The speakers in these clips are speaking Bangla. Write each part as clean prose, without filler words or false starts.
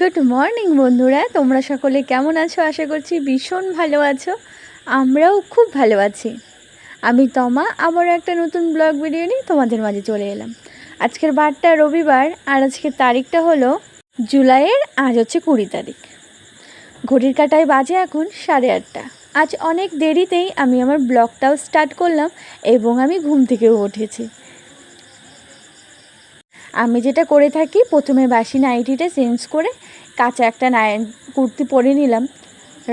গুড মর্নিং বন্ধুরা, তোমরা সকলে কেমন আছো? আশা করছি ভীষণ ভালো আছো। আমরাও খুব ভালো আছি। আমি তমা আবার একটা নতুন ব্লগ ভিডিও নিয়ে তোমাদের মাঝে চলে এলাম। আজকের বারটা রবিবার আর আজকের তারিখটা হলো জুলাইয়ের, আজ হচ্ছে 20 তারিখ। ঘড়ির কাঁটায় বাজে এখন 8:30। আজ অনেক দেরিতেই আমি আমার ব্লগটাও স্টার্ট করলাম এবং আমি ঘুম থেকেও উঠেছি। আমি যেটা করে থাকি, প্রথমে বাসি নাইটিটা চেঞ্জ করে কাঁচা একটা কুর্তি পরে নিলাম।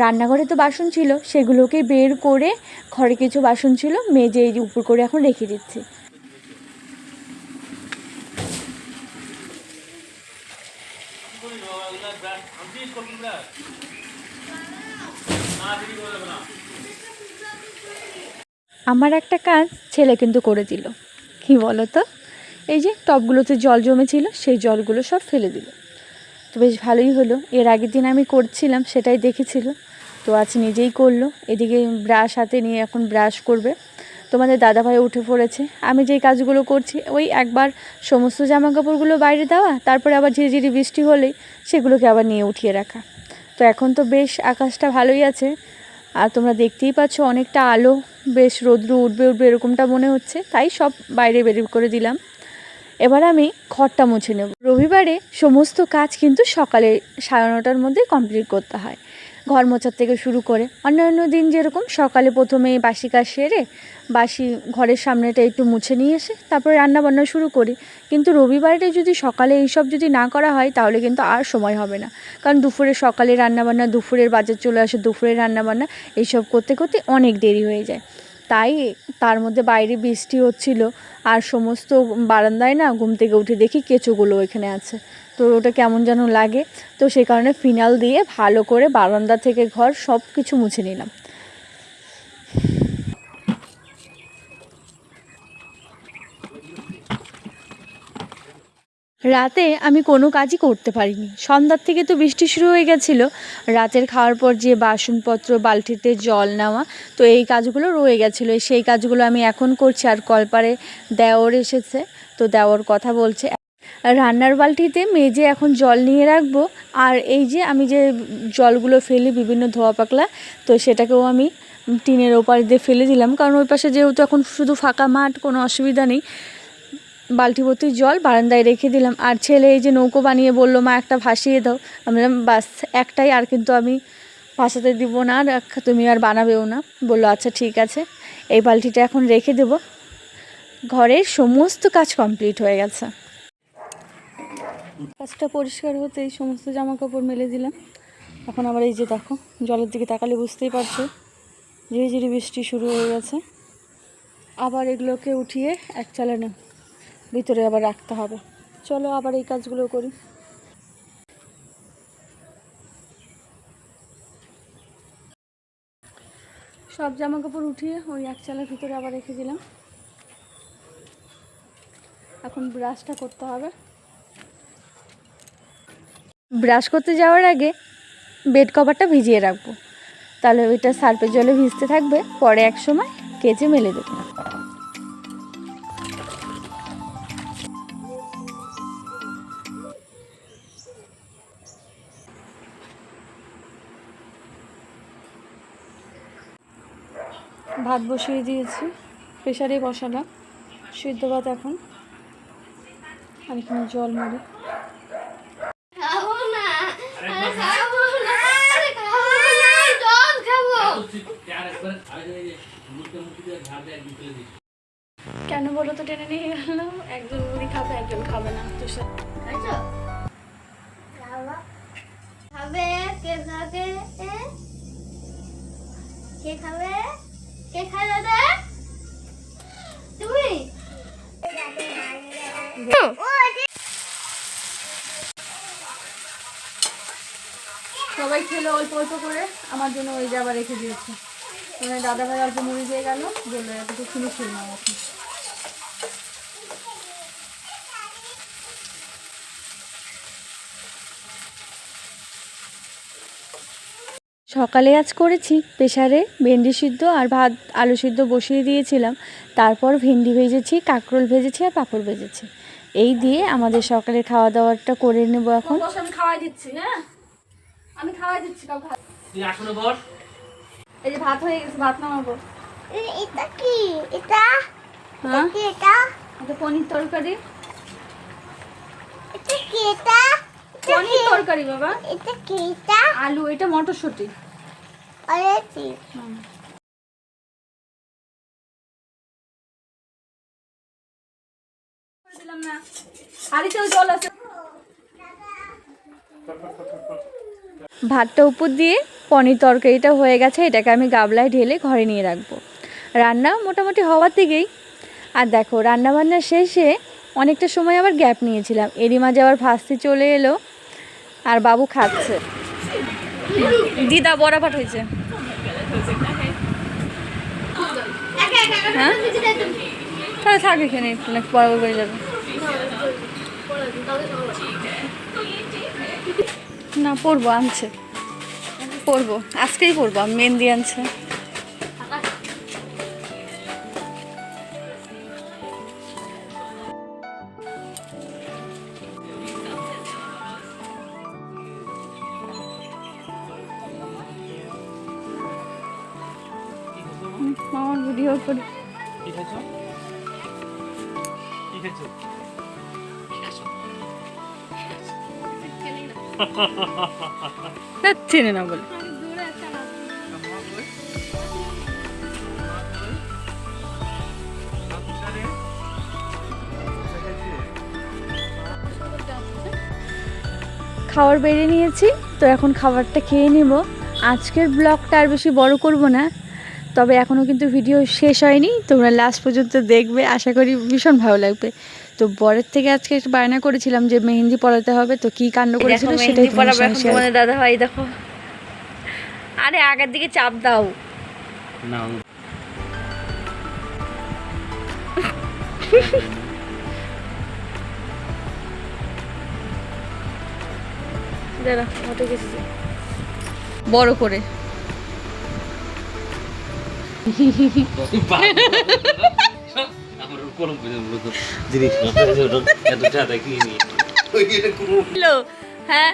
রান্নাঘরে তো বাসন ছিল, সেগুলোকে বের করে ঘরে কিছু বাসন ছিল মেজে এই উপর করে এখন রেখে দিচ্ছি। আমার একটা কাজ ছেলে কিন্তু করে দিল। কি বলো তো, এই যে টবগুলোতে জল জমেছিল সেই জলগুলো সব ফেলে দিল। তো বেশ ভালোই হলো। এর আগের দিন আমি করছিলাম, সেটাই দেখেছিল, তো আজ নিজেই করলো। এদিকে ব্রাশ হাতে নিয়ে এখন ব্রাশ করবে। তোমাদের দাদাভাই উঠে পড়েছে। আমি যেই কাজগুলো করছি, ওই একবার সমস্ত জামা কাপড়গুলো বাইরে দেওয়া, তারপরে আবার ঝিরিঝিরি বৃষ্টি হলেই সেগুলোকে আবার নিয়ে উঠিয়ে রাখা। তো এখন তো বেশ আকাশটা ভালোই আছে, আর তোমরা দেখতেই পাচ্ছ অনেকটা আলো, বেশ রৌদ্র উঠবে এরকমটা মনে হচ্ছে, তাই সব বাইরে বের করে দিলাম। এবার আমি ঘরটা মুছে নেব। রবিবারে সমস্ত কাজ কিন্তু সকালে 9:30টার মধ্যে কমপ্লিট করতে হয়। ঘর মোছার থেকে শুরু করে অন্যান্য দিন যেরকম সকালে প্রথমে বাসি কাজ সেরে বাসি ঘরের সামনেটা একটু মুছে নিয়ে এসে তারপরে রান্নাবান্না শুরু করি। কিন্তু রবিবারটা যদি সকালে এইসব যদি না করা হয় তাহলে কিন্তু আর সময় হবে না, কারণ দুপুরে সকালে রান্নাবান্না, দুপুরের বাজার চলে আসে, দুপুরের রান্নাবান্না এইসব করতে করতে অনেক দেরি হয়ে যায়। তাই তার মধ্যে বাইরে বৃষ্টি হচ্ছিল, আর সমস্ত বারান্দায় না ঘুম থেকে উঠে দেখি কেঁচোগুলো এখানে আছে। তো ওটা কেমন যেন লাগে, তো সেই কারণে ফিনাল দিয়ে ভালো করে বারান্দা থেকে ঘর সব কিছু মুছে নিলাম। রাতে আমি কোনো কাজই করতে পারিনি। সন্ধ্যার থেকে তো বৃষ্টি শুরু হয়ে গেছিলো। রাতের খাওয়ার পর যে বাসনপত্র, বালতিতে জল নেওয়া, তো এই কাজগুলো রয়ে গেছিলো। সেই কাজগুলো আমি এখন করছি। আর কলপারে দেওর এসেছে, তো দেওর কথা বলছে। রান্নার বালতিতে মেজে এখন জল নিয়ে রাখবো। আর এই যে আমি যে জলগুলো ফেলি বিভিন্ন ধোয়া পাকলা, তো সেটাকেও আমি টিনের ওপার দিয়ে ফেলে দিলাম, কারণ ওই পাশে যেহেতু এখন শুধু ফাঁকা মাঠ, কোনো অসুবিধা নেই। বালতি ভর্তি জল বারান্দায় রেখে দিলাম। আর ছেলে এই যে নৌকো বানিয়ে বললো, মা একটা ভাসিয়ে দাও। আমি বললাম বাস একটাই, আর কিন্তু আমি ভাসাতে দিব না, আর তুমি আর বানাবেও না। বললো আচ্ছা ঠিক আছে। এই বালতিটা এখন রেখে দেব। ঘরের সমস্ত কাজ কমপ্লিট হয়ে গেছে। কাজটা পরিষ্কার হতে এই সমস্ত জামা কাপড় মেলে দিলাম। এখন আবার এই যে দেখো, জলের দিকে তাকালে বুঝতেই পারছো ঝিরিঝিরি বৃষ্টি শুরু হয়ে গেছে। আবার এগুলোকে উঠিয়ে এক চালানো ভিতরে আবার রাখতে হবে। চলো আবার এই কাজগুলো করি। সব জামা কাপড় উঠিয়ে ওই এক চালার ভিতরে আবার রেখে দিলাম। এখন ব্রাশটা করতে হবে। ব্রাশ করতে যাওয়ার আগে বেড কভারটা ভিজিয়ে রাখবো, তাহলে ওইটা সার্ফের জলে ভিজতে থাকবে, পরে এক সময় কেচে মেলে দেবো। ভাত বসিয়ে দিয়েছি, প্রেশারে বসালাম সিদ্ধ ভাত এখন। আর এখানে জল মারি। কেন বলো তো টেনে নিয়ে গেল? একজন মুড়ি খাবে, একজন খাবে না। তো কে খাবে? কে খায় দাদা? তুমি? সবাই খেলো অল্প অল্প করে, আমার জন্য ওই যে আবার রেখে দিয়েছে। মানে দাদা ভাই অল্প মুড়ি দিয়ে গেল, বললো এত কিনে খেয়ে নাও এখন। সকালে আজ করেছি প্রেসারে ভেন্ডি সিদ্ধ আর ভাত আলু সিদ্ধ বসিয়ে দিয়েছিলাম, তারপর ভেন্ডি ভেজেছি, কাঁকরোল ভেজেছি আর পাঁপড় ভেজেছি। এই দিয়ে আমাদের সকালের খাওয়া দাওয়াটা করে নেব এখন। আমি খাওয়াই দিচ্ছি, হ্যাঁ আমি খাওয়াই দিচ্ছি। তুই আসলে বস। এই যে ভাত হয়ে গেছে, ভাত নামাবো। এটা কি? এটা হ্যাঁ কি? এটা এটা পনির তরকারি। এটা কি? এটা পনির তরকারি বাবা। এটা কি? এটা আলু, এটা মটরশুঁটি। আরে কি? দিলাম না, হাঁড়িতেও জল আছে। ভাতটা উপর দিয়ে পনির তরকারিটা হয়ে গেছে, এটাকে আমি গাবলায় ঢেলে ঘরে নিয়ে রাখবো। রান্না মোটামুটি হওয়ার দিকেই। আর দেখো রান্নাবান্না শেষে অনেকটা সময় আবার গ্যাপ নিয়েছিলাম, এরই মাঝে আবার ভাস্তি চলে এলো আর বাবু খাচ্ছে। দিদা বড়া পাঠাইছে। হ্যাঁ তাহলে থাক এখানে, একটু না পড়া করে যাবে। না পড়বো, আনছে পড়বো, আজকেই পড়বো, মেহেন্দি আনছে। মামার ভিডিও করি। কি খাইছো? কি খাইছো? চেনে না বলে খাবার বেড়ে নিয়েছি, তো এখন খাবারটা খেয়ে নেব। আজকের ব্লগটা আর বেশি বড় করব না, তবে এখনও কিন্তু ভিডিও শেষ হয়নি, তোমরা লাস্ট পর্যন্ত দেখবে, আশা করি ভীষণ ভালো লাগবে। তো বরের থেকে আজকে একটু বায়না করেছিলাম যে মেহেন্দি পড়াতে হবে, তো কি কাণ্ড করেছিল সেটাই তোমাদের দাদা ভাই দেখো। আরে আগের দিকে চাপ দাও না দাঁড়া, হতে গেছি বড় করে। আমার কলম জিনিস এত টাকা কি নিয়ে হ্যাঁ